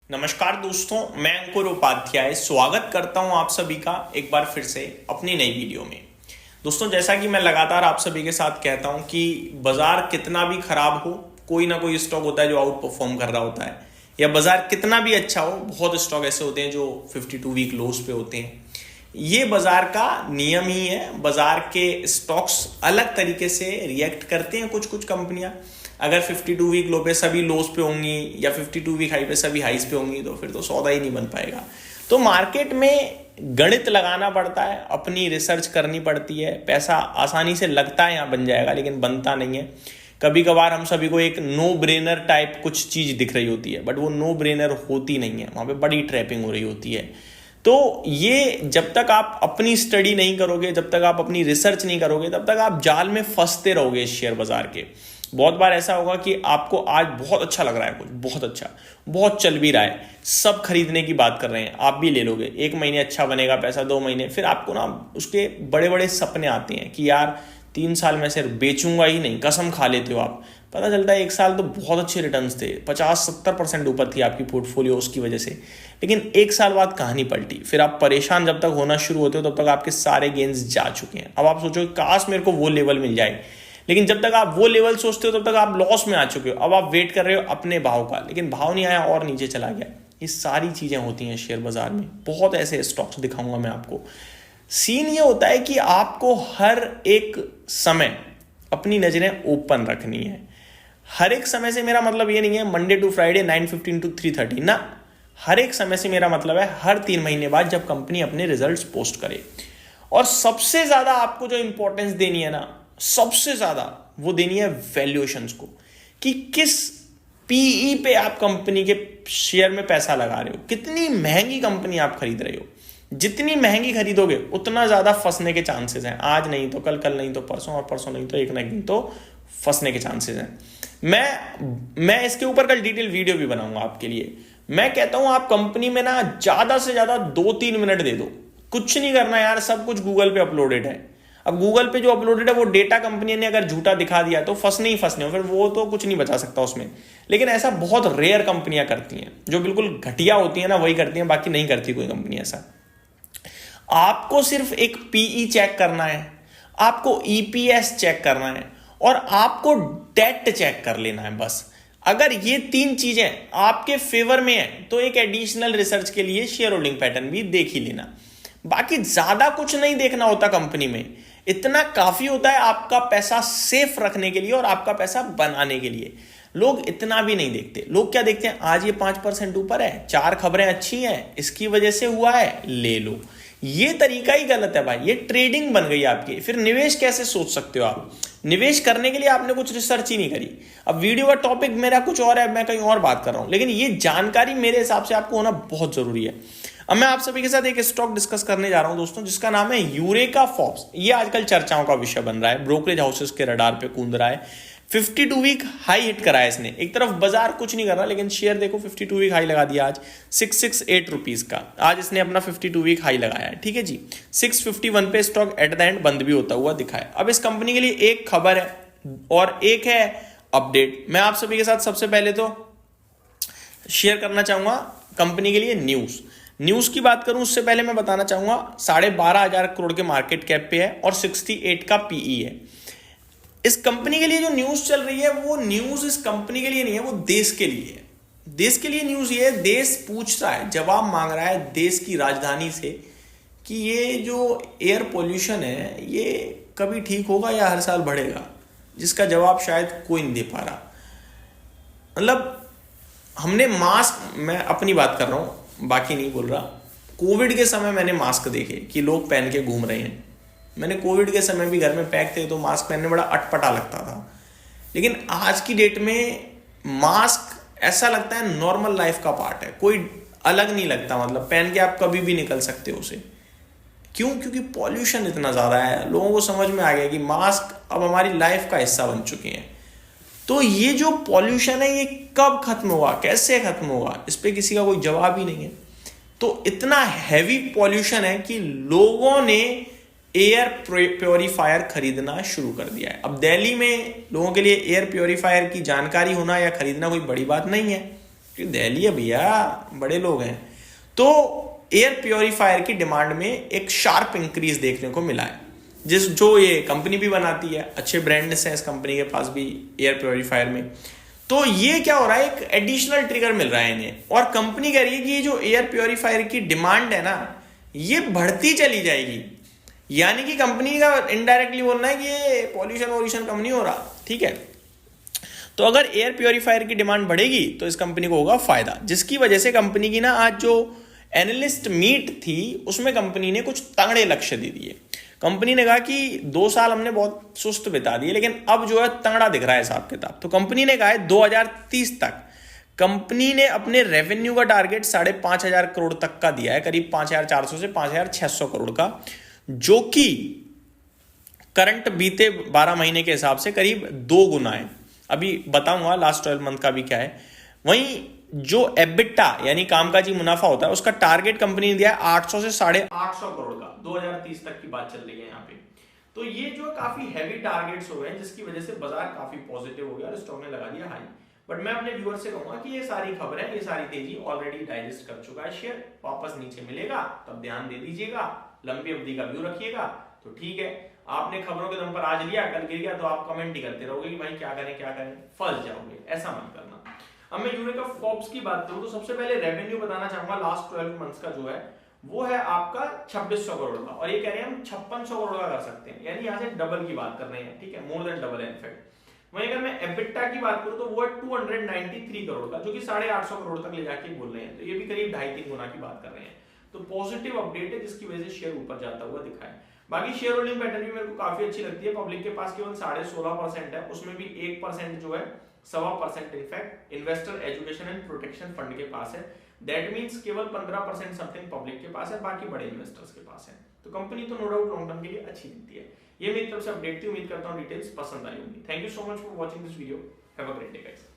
नमस्कार दोस्तों, मैं अंकुर उपाध्याय स्वागत करता हूं आप सभी का एक बार फिर से अपनी नई वीडियो में। दोस्तों, जैसा कि मैं लगातार आप सभी के साथ कहता हूं कि बाजार कितना भी खराब हो, कोई ना कोई स्टॉक होता है जो आउट परफॉर्म कर रहा होता है, या बाजार कितना भी अच्छा हो, बहुत स्टॉक ऐसे होते हैं जो 52 वीक लोस पे होते हैं। ये बाजार का नियम ही है। बाजार के स्टॉक्स अलग तरीके से रिएक्ट करते हैं। कुछ कुछ कंपनियां अगर 52 वीक लो पे सभी लोस पे होंगी या 52 वीक हाई पे सभी हाईस पे होंगी तो फिर तो सौदा ही नहीं बन पाएगा। तो मार्केट में गणित लगाना पड़ता है, अपनी रिसर्च करनी पड़ती है। पैसा आसानी से लगता है यहाँ बन जाएगा, लेकिन बनता नहीं है। कभी कभार हम सभी को एक नो ब्रेनर टाइप कुछ चीज दिख रही होती है, बट वो नो ब्रेनर होती नहीं है, वहां पे बड़ी ट्रैपिंग हो रही होती है। तो ये जब तक आप अपनी स्टडी नहीं करोगे, जब तक आप अपनी रिसर्च नहीं करोगे, तब तक आप जाल में फंसते रहोगे इस शेयर बाजार के। बहुत बार ऐसा होगा कि आपको आज बहुत अच्छा लग रहा है, कुछ बहुत अच्छा, बहुत चल भी रहा है, सब खरीदने की बात कर रहे हैं, आप भी ले लोगे। 1 महीने अच्छा बनेगा पैसा, 2 महीने, फिर आपको ना उसके बड़े बड़े सपने आते हैं कि यार 3 साल में सिर्फ बेचूंगा ही नहीं, कसम खा लेते हो आप। पता चलता है 1 साल तो बहुत अच्छे रिटर्न्स थे, 50-70% ऊपर थी आपकी पोर्टफोलियो उसकी वजह से, लेकिन 1 साल बाद कहानी पलटी। फिर आप परेशान जब तक होना शुरू होते हो तब तक आपके सारे गेन्स जा चुके हैं। अब आप सोचो काश मेरे को वो लेवल मिल जाए, लेकिन जब तक आप वो लेवल सोचते हो तब तक आप लॉस में आ चुके हो। अब आप वेट कर रहे हो अपने भाव का, लेकिन भाव नहीं आया और नीचे चला गया। ये सारी चीजें होती हैं शेयर बाजार में। बहुत ऐसे स्टॉक्स दिखाऊंगा मैं आपको। सीन ये होता है कि आपको हर एक समय अपनी नजरें ओपन रखनी है। हर एक समय से मेरा मतलब ये नहीं है मंडे टू फ्राइडे 9:15 to 3:30 ना। हर एक समय से मेरा मतलब है हर 3 महीने बाद जब कंपनी अपने रिजल्ट्स पोस्ट करे। और सबसे ज्यादा आपको जो इंपॉर्टेंस देनी है ना, सबसे ज्यादा वो देनी है वैल्यूएशंस को, कि किस पीई पे आप कंपनी के शेयर में पैसा लगा रहे हो, कितनी महंगी कंपनी आप खरीद रहे हो। जितनी महंगी खरीदोगे उतना ज्यादा फंसने के चांसेस हैं। आज नहीं तो कल, कल नहीं तो परसों, और परसों नहीं तो एक ना एक दिन तो फंसने के चांसेस हैं। मैं इसके ऊपर कल डिटेल वीडियो भी बनाऊंगा आपके लिए। मैं कहता हूं आप कंपनी में ना ज्यादा से ज्यादा 2-3 मिनट दे दो। कुछ नहीं करना यार, सब कुछ गूगल पे अपलोडेड है। अब गूगल पे जो अपलोडेड है वो डेटा कंपनी ने अगर झूठा दिखा दिया तो फंसने ही फंसने हो, फिर वो तो कुछ नहीं बचा सकता उसमें। लेकिन ऐसा बहुत रेयर कंपनियां करती हैं, जो बिल्कुल घटिया होती है ना वही करती हैं, बाकी नहीं करती कोई कंपनी ऐसा। आपको सिर्फ एक पीई चेक करना है, आपको ईपीएस चेक करना है, और आपको डेट चेक कर लेना है बस। अगर ये 3 चीजें आपके फेवर में है तो एक एडिशनल रिसर्च के लिए शेयर होल्डिंग पैटर्न भी देख ही लेना। बाकी ज्यादा कुछ नहीं देखना होता कंपनी में। इतना काफी होता है आपका पैसा सेफ रखने के लिए और आपका पैसा बनाने के लिए। लोग इतना भी नहीं देखते। लोग क्या देखते हैं, आज ये 5% ऊपर है, 4 खबरें अच्छी हैं, इसकी वजह से हुआ है, ले लो। ये तरीका ही गलत है भाई। ये ट्रेडिंग बन गई आपकी। फिर निवेश कैसे सोच सकते हो आप? निवेश करने के लिए आपने कुछ रिसर्च ही नहीं करी। अब वीडियो का टॉपिक मेरा कुछ और है, मैं कहीं और बात कर रहा हूं, लेकिन ये जानकारी मेरे हिसाब से आपको होना बहुत जरूरी है। अब मैं आप सभी के साथ एक स्टॉक डिस्कस करने जा रहा हूं दोस्तों, जिसका नाम है यूरेका फॉर्ब्स। ये आजकल चर्चाओं का विषय बन रहा है, ब्रोकरेज हाउसेस के रडार पे कूद रहा है। 52 वीक हाई हिट करा है इसने। एक तरफ बाजार कुछ नहीं कर रहा, लेकिन शेयर देखो 52 वीक हाई लगा दिया आज 668 रुपीज का। आज इसने अपना 52 वीक हाई लगाया है, ठीक है जी। 651 पे स्टॉक एट द एंड बंद भी होता हुआ दिखा है। अब इस कंपनी के लिए एक खबर है और एक है अपडेट। मैं आप सभी के साथ सबसे पहले तो शेयर करना चाहूंगा कंपनी के लिए न्यूज की बात करूं उससे पहले मैं बताना चाहूंगा 12,500 करोड़ के मार्केट कैप पे है और 68 का पीई है। इस कंपनी के लिए जो न्यूज चल रही है वो न्यूज इस कंपनी के लिए नहीं है, वो देश के लिए है। देश के लिए न्यूज ये है, देश पूछ रहा है, जवाब मांग रहा है देश की राजधानी से कि ये जो एयर पोल्यूशन है ये कभी ठीक होगा या हर साल बढ़ेगा, जिसका जवाब शायद कोई नहीं दे पा रहा। मतलब हमने मास्क, मैं अपनी बात कर रहा हूं, बाकी नहीं बोल रहा। कोविड के समय मैंने मास्क देखे कि लोग पहन के घूम रहे हैं। मैंने कोविड के समय भी घर में पैक थे तो मास्क पहनने बड़ा अटपटा लगता था, लेकिन आज की डेट में मास्क ऐसा लगता है नॉर्मल लाइफ का पार्ट है, कोई अलग नहीं लगता। मतलब पहन के आप कभी भी निकल सकते हो उसे। क्यों? क्योंकि पॉल्यूशन इतना ज्यादा है, लोगों को समझ में आ गया कि मास्क अब हमारी लाइफ का हिस्सा बन चुके हैं। तो ये जो पॉल्यूशन है ये कब खत्म होगा, कैसे खत्म होगा, इस पे किसी का कोई जवाब ही नहीं है। तो इतना हैवी पॉल्यूशन है कि लोगों ने एयर प्योरीफायर खरीदना शुरू कर दिया है। अब दिल्ली में लोगों के लिए एयर प्योरीफायर की जानकारी होना या खरीदना कोई बड़ी बात नहीं है। दिल्ली है भैया, बड़े लोग हैं। तो एयर प्योरीफायर की डिमांड में एक शार्प इंक्रीज देखने को मिला है, जो ये कंपनी भी बनाती है, अच्छे ब्रांड्स हैं इस कंपनी के पास भी एयर प्योरीफायर में। तो ये क्या हो रहा है, एक एडिशनल ट्रिगर मिल रहा है इन्हें, और कंपनी कह रही है कि ये जो एयर प्योरीफायर की डिमांड है ना, ये बढ़ती चली जाएगी। यानी कि कंपनी का इनडायरेक्टली बोलना है कि ये पॉल्यूशन वॉल्यूशन कम नहीं हो रहा, ठीक है। तो अगर एयर प्योरीफायर की डिमांड बढ़ेगी तो इस कंपनी को होगा फायदा, जिसकी वजह से कंपनी की ना आज जो एनालिस्ट मीट थी उसमें कंपनी ने कुछ तगड़े लक्ष्य दे दिए। कंपनी ने कहा कि 2 साल हमने बहुत सुस्त बिता दिए, लेकिन अब जो है तगड़ा दिख रहा है हिसाब किताब। तो कंपनी ने कहा है 2030 तक कंपनी ने अपने रेवेन्यू का टारगेट 5,500 करोड़ तक का दिया है, करीब 5,400 से 5,600 करोड़ का, जो कि करंट बीते 12 महीने के हिसाब से करीब 2 गुना है। अभी बताऊंगा लास्ट 12 मंथ का भी क्या है। वहीं जो एबिटा यानी कामकाजी मुनाफा होता है, उसका टारगेट कंपनी ने दिया है 800 से 850 करोड़ का, 2030 तक की बात चल रही है यहाँ पे। तो ये जो काफी हैवी टारगेट्स हो गए, जिसकी वजह से बाजार काफी पॉजिटिव हो गया और स्टॉक ने लगा दिया हाई। बट मैं अपने व्यूअर से कहूंगा कि ये सारी खबरें, ये सारी तेजी ऑलरेडी डाइजेस्ट कर चुका है शेयर। वापस नीचे मिलेगा तब ध्यान दे दीजिएगा, लंबी अवधि का व्यू रखिएगा तो ठीक है। आपने खबरों के दम पर आज लिया, कल गिर गया तो आप कमेंट ही करते रहोगे कि भाई क्या करें, फंस जाओगे, ऐसा मत करना। अब मैं यूरेका फोर्ब्स की बात करूं तो सबसे पहले रेवेन्यू बताना चाहूंगा लास्ट 12 मंथ्स का जो है वो है आपका 2600 करोड़ का, और ये कह रहे हैं हम 5600 करोड़ का कर सकते हैं, यानी यहाँ से डबल की बात कर रहे हैं, ठीक है, मोर देन डबल है इनफैक्ट। वहीं अगर मैं एबिटा की बात करूं तो वो है 293 करोड़ का, जो कि 850 करोड़ तक ले जाके बोल रहे हैं, तो ये भी करीब 2.5-3 गुना की बात कर रहे हैं। तो पॉजिटिव अपडेट है, जिसकी वजह से शेयर ऊपर जाता हुआ दिखा है। बाकी शेयर होल्डिंग पैटर्न भी मेरे को काफी अच्छी लगती है। पब्लिक के पास केवल 16.5% है, उसमें भी 1% जो है 1.25% in fact investor education and protection fund के पास है। दैट मींस केवल 15% समथिंग पब्लिक के पास है, बाकी बड़े इन्वेस्टर्स के पास है। तो कंपनी तो नो डाउट लॉन्ग टर्म के लिए अच्छी दिखती है। ये मेरी तरफ से अपडेट थी, उम्मीद करता हूँ डिटेल्स पसंद आई होंगी। Thank you so much for watching this video, have a great day guys.